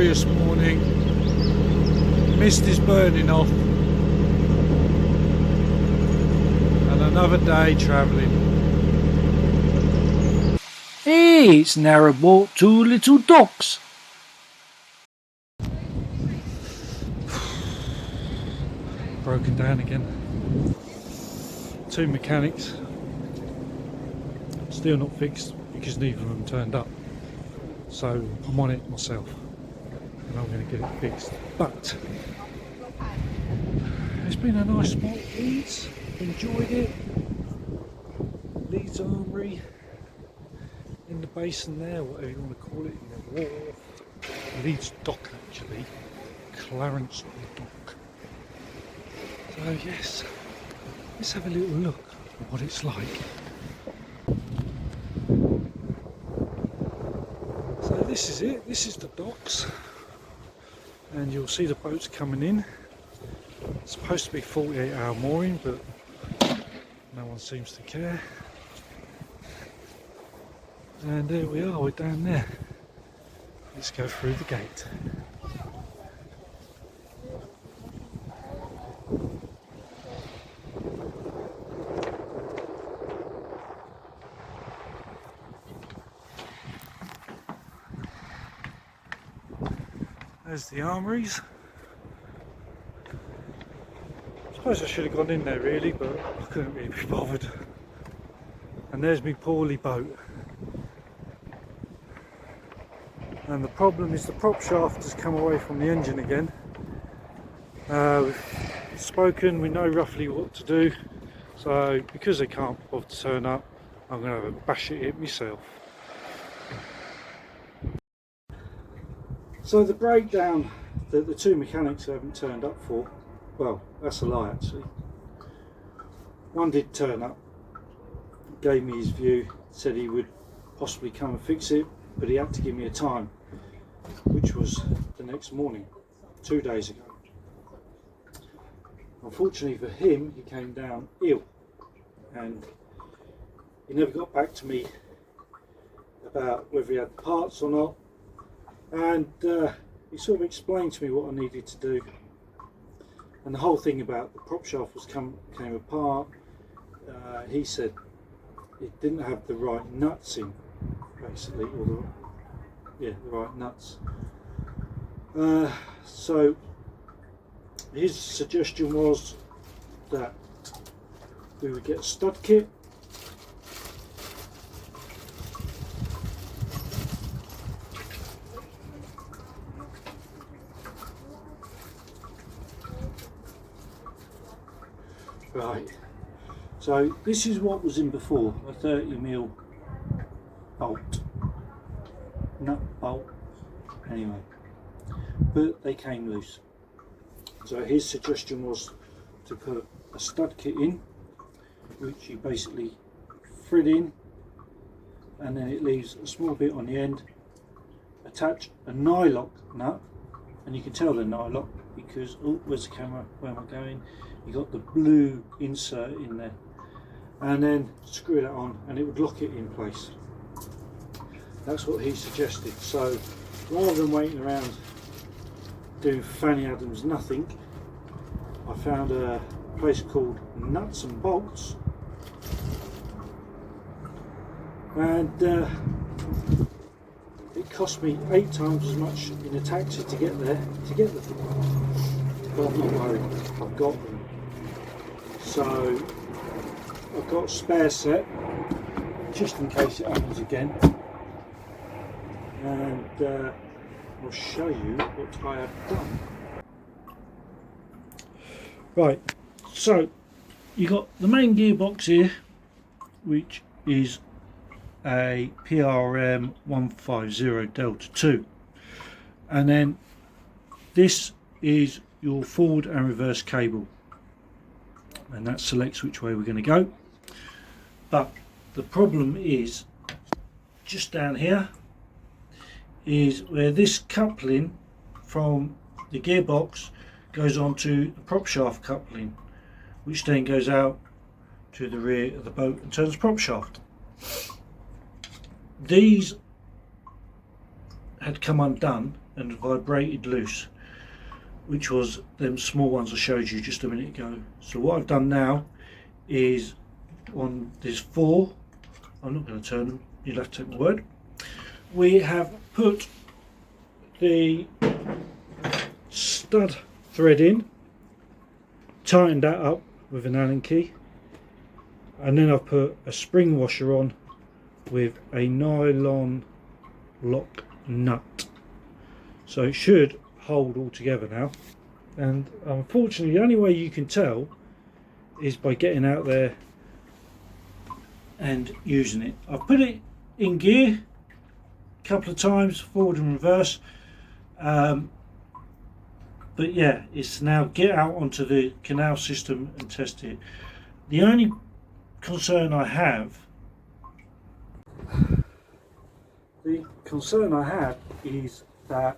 glorious morning. Mist is burning off. And another day travelling. Hey, it's Narrowboat, two little ducks. Broken down again. Two mechanics. Still not fixed because neither of them turned up. So I'm on it myself and I'm going to get it fixed. But it's been a nice spot, Leeds. Enjoyed it. Leeds Armoury in the basin there, whatever you want to call it, in the wharf. Leeds Dock actually. Clarence Dock. So yes, let's have a little look at what it's like. So this is it, this is the docks, and you'll see the boats coming in. It's supposed to be 48-hour mooring, but no one seems to care. And there we are, we're down there. Let's go through the gate. There's the armories. I suppose I should have gone in there really, but I couldn't really be bothered. And there's my poorly boat. And the problem is the prop shaft has come away from the engine again. We've spoken, we know roughly what to do. So because they can't bother to turn up, I'm going to have a bash at it myself. So the breakdown that the two mechanics haven't turned up for, well, that's a lie actually. One did turn up, gave me his view, said he would possibly come and fix it, but he had to give me a time, which was the next morning, 2 days ago. Unfortunately for him, he came down ill and he never got back to me about whether he had the parts or not. And he sort of explained to me what I needed to do, and the whole thing about the prop shaft came apart. He said it didn't have the right nuts in, basically, or the right nuts. So his suggestion was that we would get a stud kit. Right, so this is what was in before, a 30mm bolt, nut bolt, anyway, but they came loose. So his suggestion was to put a stud kit in, which you basically thread in, and then it leaves a small bit on the end. Attach a nylock nut, and you can tell the nylock because, oh, where's the camera, where am I going? You got the blue insert in there, and then screw that on and it would lock it in place. That's what he suggested. So rather than waiting around doing Fanny Adams nothing, I found a place called Nuts and Bolts, and it cost me 8 times as much in a taxi to get there to get the thing. But I'm not worried, I've got them. So I've got a spare set just in case it happens again, and I'll show you what I have done. Right, so you got the main gearbox here, which is a PRM 150 Delta 2, and then this is your forward and reverse cable, and that selects which way we're going to go. But the problem is just down here is where this coupling from the gearbox goes on to the prop shaft coupling, which then goes out to the rear of the boat and turns the prop shaft. These had come undone and vibrated loose, which was them small ones I showed you just a minute ago. So what I've done now is, there's 4, I'm not going to turn them, you'll have to take my word. We have put the stud thread in, tightened that up with an Allen key, and then I've put a spring washer on with a nylon lock nut, so it should hold all together now. And unfortunately the only way you can tell is by getting out there and using it. I've put it in gear a couple of times, forward and reverse, but yeah, it's now get out onto the canal system and test it. The only concern I have is that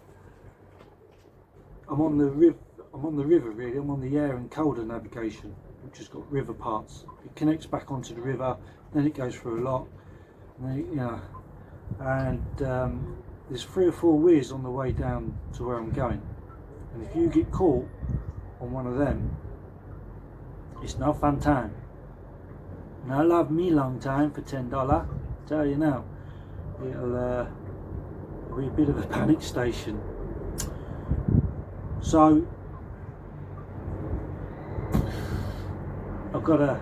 I'm on the river really. I'm on the air and colder navigation, which has got river parts. It connects back onto the river, then it goes through a lot, and then, there's 3 or 4 weirs on the way down to where I'm going, and if you get caught on one of them, it's no fun time. No love me long time for $10, tell you now. It'll be a bit of a panic station. So I've got to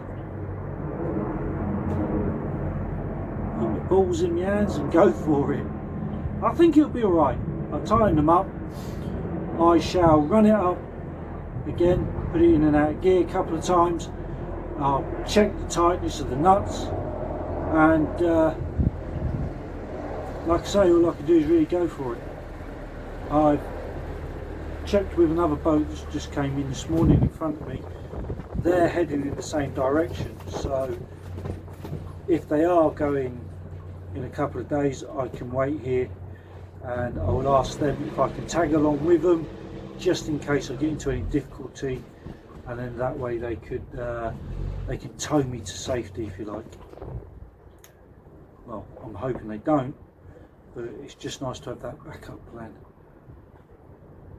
put my balls in my hands and go for it. I think it'll be alright. I'll tighten them up. I shall run it up again, put it in and out of gear a couple of times. I'll check the tightness of the nuts, and like I say, all I can do is really go for it. I've checked with another boat that just came in this morning in front of me. They're heading in the same direction, so if they are going in a couple of days, I can wait here and I will ask them if I can tag along with them, just in case I get into any difficulty, and then that way they can tow me to safety, if you like. Well, I'm hoping they don't, but it's just nice to have that backup plan.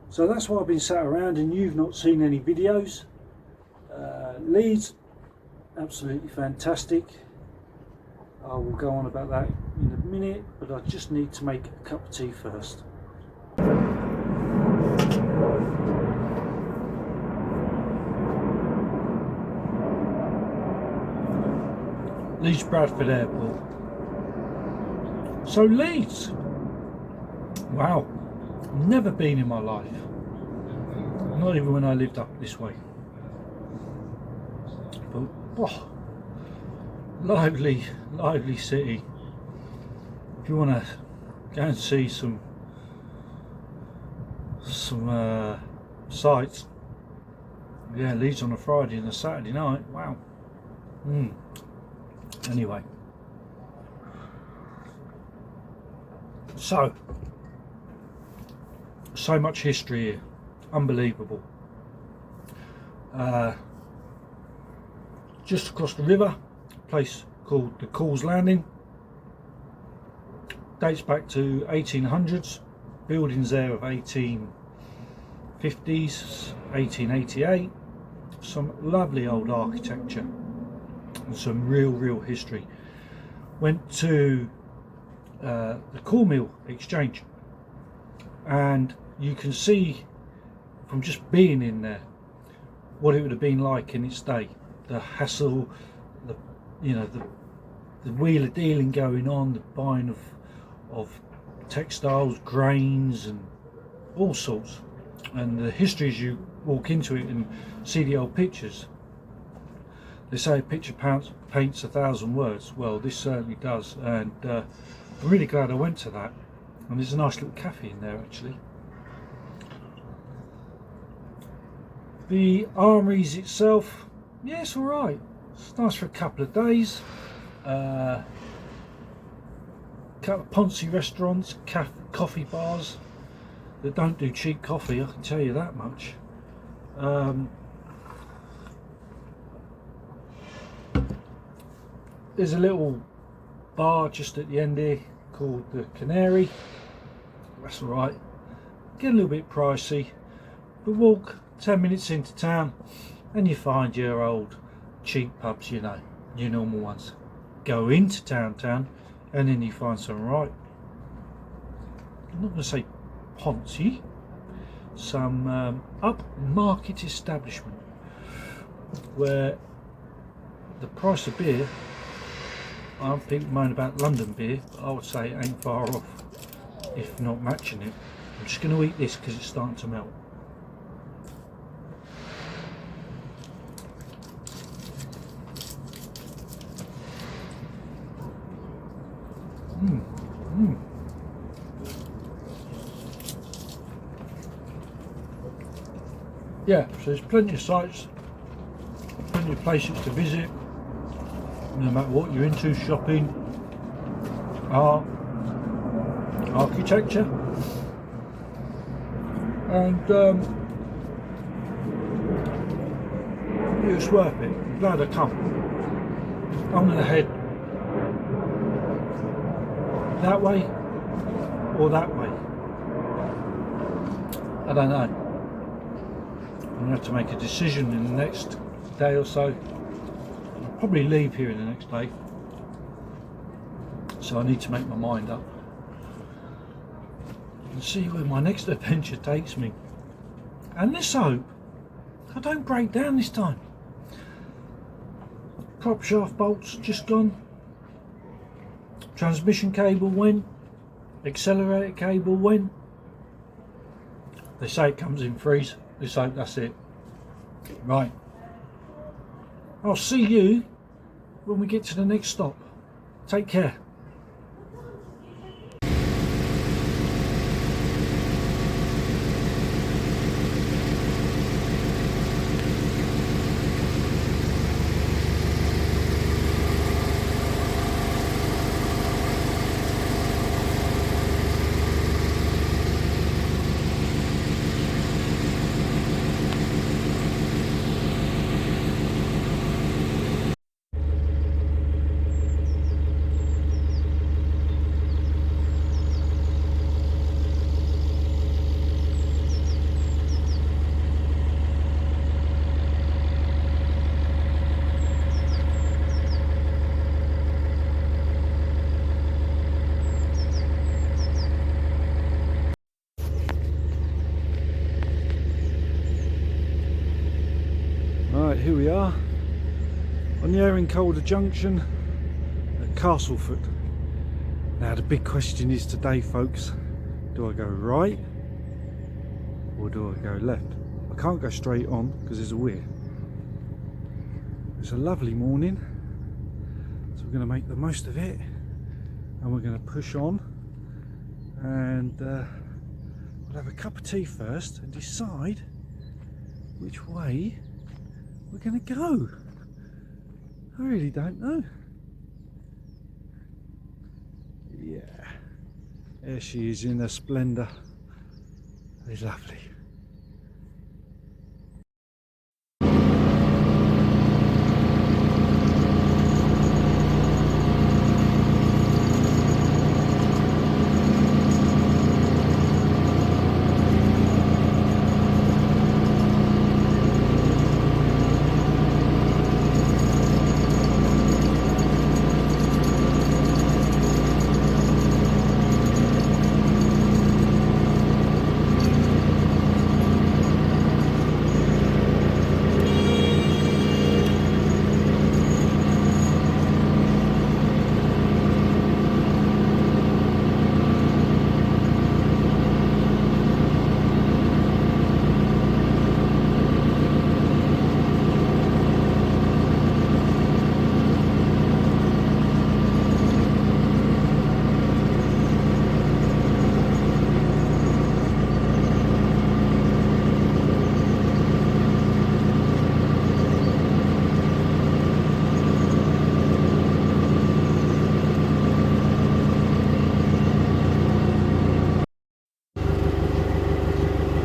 So that's why I've been sat around and you've not seen any videos. Leeds, absolutely fantastic. I will go on about that in a minute, but I just need to make a cup of tea first. Leeds Bradford Airport. So Leeds, wow, never been in my life, not even when I lived up this way, but oh, lively city. If you want to go and see some sights, yeah, Leeds on a Friday and a Saturday night, wow. Anyway, so much history here, unbelievable. Just across the river, a place called the Calls Landing, dates back to 1800s, buildings there of 1850s, 1888, some lovely old architecture and some real history. Went to the Cornmill Exchange, and you can see from just being in there what it would have been like in its day. The hassle, the wheeler dealing going on, the buying of textiles, grains and all sorts, and the history as you walk into it and see the old pictures. They say a picture paints 1,000 words. Well, this certainly does, and I'm really glad I went to that. And there's a nice little cafe in there actually. The Armories itself, yeah, it's alright. It's nice for a couple of days. Couple of Ponzi restaurants, coffee bars that don't do cheap coffee, I can tell you that much. There's a little bar just at the end here called the Canary. That's alright. get a little bit pricey, but walk 10 minutes into town and you find your old cheap pubs, you know, your normal ones. Go into town and then you find some right, I'm not going to say poncy, some upmarket establishment where the price of beer, people moan about London beer, but I would say it ain't far off, if not matching it. I'm just going to eat this because it's starting to melt. Yeah, so there's plenty of sites, plenty of places to visit, no matter what you're into: shopping, art, architecture, and it's worth it. I'm glad I come. I'm going to head that way or that way. I don't know. I'm going to have to make a decision in the next day or so. I'll probably leave here in the next day, so I need to make my mind up and see where my next adventure takes me. And let's hope I don't break down this time. Prop shaft bolts just gone, transmission cable went, accelerator cable went. They say it comes in threes. Let's hope that's it. Right, I'll see you when we get to the next stop. Take care. Right, here we are on the Calder junction at Castleford. Now the big question is today, folks, do I go right or do I go left? I can't go straight on because there's a weir. It's a lovely morning, so we're going to make the most of it and we're going to push on, and we'll have a cup of tea first and decide which way we're going to go. I really don't know. Yeah, there she is in her splendour. It's lovely.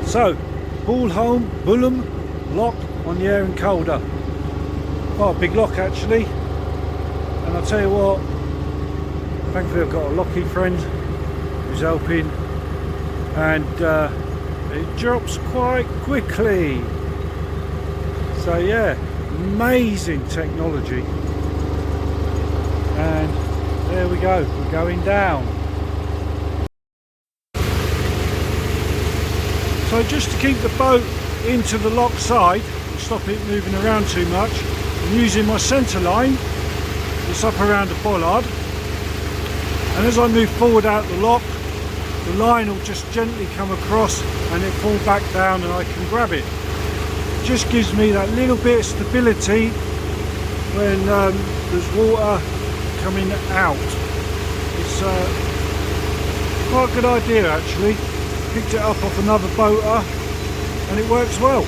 So, Bulham lock on the Calder. Quite a big lock actually, and I'll tell you what, thankfully I've got a locky friend who's helping, and it drops quite quickly. So yeah, amazing technology. And there we go, we're going down. So just to keep the boat into the lock side and stop it moving around too much, I'm using my centre line. It's up around the bollard, and as I move forward out the lock, the line will just gently come across and it fall back down and I can grab it. It just gives me that little bit of stability when there's water coming out. It's quite a good idea actually. Picked it up off another boater and it works well.